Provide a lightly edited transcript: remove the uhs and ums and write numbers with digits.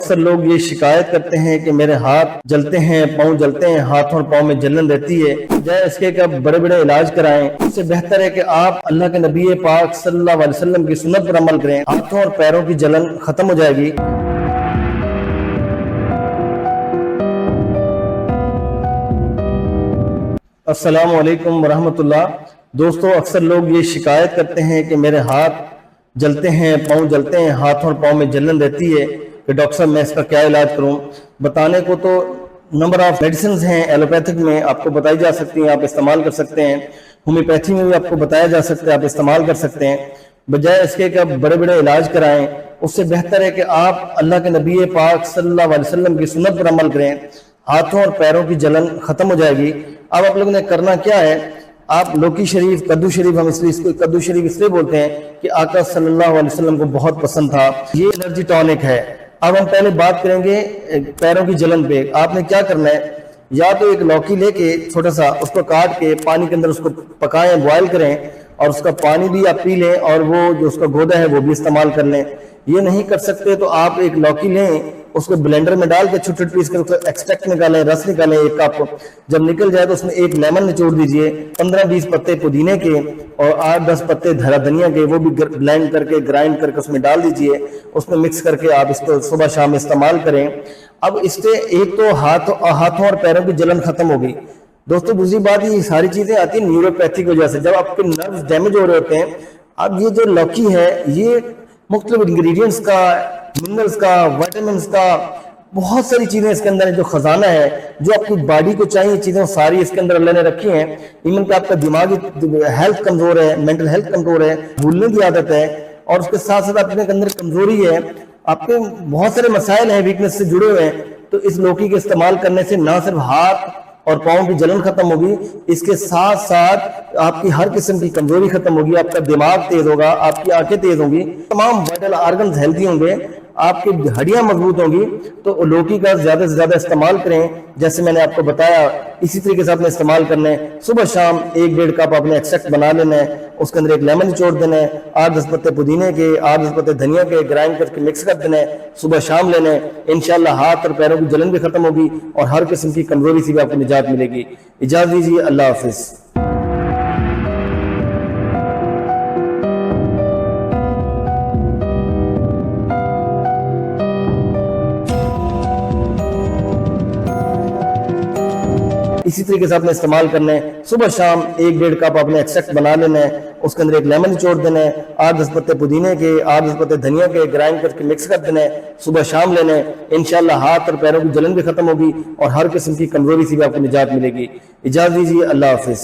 अक्सर लोग ये शिकायत करते हैं कि मेरे हाथ जलते हैं, पाँव जलते हैं, हाथ और पाँव में जलन रहती है। जय इसके कि बड़े बड़े इलाज कराएं, इससे बेहतर है कि आप अल्लाह के नबी पाक सल्लल्लाहु अलैहि वसल्लम की सुन्नत पर अमल करें। हाथों और पैरों की जलन खत्म हो जाएगी। अस्सलामु अलैकुम वरहमतुल्लाह। दोस्तों, अक्सर लोग ये शिकायत करते हैं कि मेरे हाथ जलते हैं, पाँव जलते हैं, हाथ और पाँव में जलन रहती है कि डॉक्टर साहब मैं इसका क्या इलाज करूं। बताने को तो नंबर ऑफ मेडिसिन हैं, एलोपैथिक में आपको बताई जा सकती हैं, आप इस्तेमाल कर सकते हैं। होम्योपैथी में भी आपको बताया जा सकता है, आप इस्तेमाल कर सकते हैं। बजाय इसके कि आप बड़े बड़े इलाज कराएं, उससे बेहतर है कि आप अल्लाह के नबी पाक सल्लल्लाहु अलैहि वसल्लम की सुन्नत पर अमल करें। हाथों और पैरों की जलन खत्म हो जाएगी। अब आप लोगों ने करना क्या है, आप लौकी शरीफ, कद्दू शरीफ, हम इसलिए इसको कद्दू शरीफ इसलिए बोलते हैं कि आका सल्लल्लाहु अलैहि वसल्लम को बहुत पसंद था। ये एनर्जी टॉनिक है। अब हम पहले बात करेंगे पैरों की जलन पे। आपने क्या करना है, या तो एक लौकी लेके छोटा सा उसको काट के पानी के अंदर उसको पकाएं, बॉयल करें, और उसका पानी भी आप पी लें, और वो जो उसका गोदा है वो भी इस्तेमाल कर लें। ये नहीं कर सकते तो आप एक लौकी लें, उसको ब्लेंडर में डाल के छोटे छोटे पीस कर उसका एक्सट्रैक्ट निकालें, रस निकालें एक कप। जब निकल जाए तो उसमें एक लेमन निचोड़ दीजिए, 15-20 पत्ते पुदीने के और 8-10 पत्ते हरा धनिया के, वो भी ब्लेंड करके ग्राइंड करके उसमें डाल दीजिए। उसमें मिक्स करके आप इसको सुबह शाम इस्तेमाल करें। अब इससे एक तो हाथों और पैरों की जलन खत्म होगी। दोस्तों, दूसरी बात, ये सारी चीजें आती है न्यूरोपैथी की वजह से। जब आपके नर्व डैमेज हो रहे होते हैं, अब ये जो लौकी है ये मुख्तलिफ इंग्रेडिएंट्स का, मिनरल्स का, विटामिन्स का, बहुत सारी चीजें इसके अंदर है। जो खजाना है, जो आपकी बॉडी को चाहिए चीजें, सारी इसके अंदर अल्लाह ने रखी हैं। इवन कि आपका दिमागी हेल्थ कमजोर है, मेंटल हेल्थ कमजोर है, भूलने की आदत है, और उसके साथ साथ अपने अंदर कमजोरी है, आपके बहुत सारे मसाइल हैं, वीकनेस से जुड़े हुए हैं। तो इस लौकी के इस्तेमाल करने से ना सिर्फ हाथ और पाँव की जलन खत्म होगी, इसके साथ साथ आपकी हर किस्म की कमजोरी खत्म होगी, आपका दिमाग तेज होगा, आपकी आंखें तेज होंगी, तमाम वाइटल ऑर्गन्स हेल्दी होंगे, आपकी हड्डियां मजबूत होंगी। तो लौकी का ज्यादा से ज्यादा इस्तेमाल करें, जैसे मैंने आपको बताया। इसी तरीके से आपने इस्तेमाल करना है। सुबह शाम 1-1.5 कप आपने एक्सट्रैक्ट बना लेना है, उसके अंदर एक लेमन निचोड़ देना है, 8-10 पत्ते पुदीने के, 8-10 पत्ते धनिया के ग्राइंड करके मिक्स कर देना है, सुबह शाम लेना है। इंशाल्लाह हाथ और पैरों की जलन भी खत्म होगी और हर किस्म की कमजोरी से भी आपको निजात मिलेगी। इजाजत दीजिए, अल्लाह हाफिज। इसी तरीके से आपने इस्तेमाल करना है। सुबह शाम 1-1.5 कप आपने एक्सट्रैक्ट बना लेना है, उसके अंदर एक लेमन निचोड़ देना है, 8-10 पत्ते पुदीने के, 8-10 पत्ते धनिया के ग्राइंड करके मिक्स कर देना है, सुबह शाम लेना है। इंशाल्लाह हाथ और पैरों की जलन भी खत्म होगी और हर किस्म की कमजोरी से भी आपको निजात मिलेगी। इजाजत दीजिए, अल्लाह हाफिज।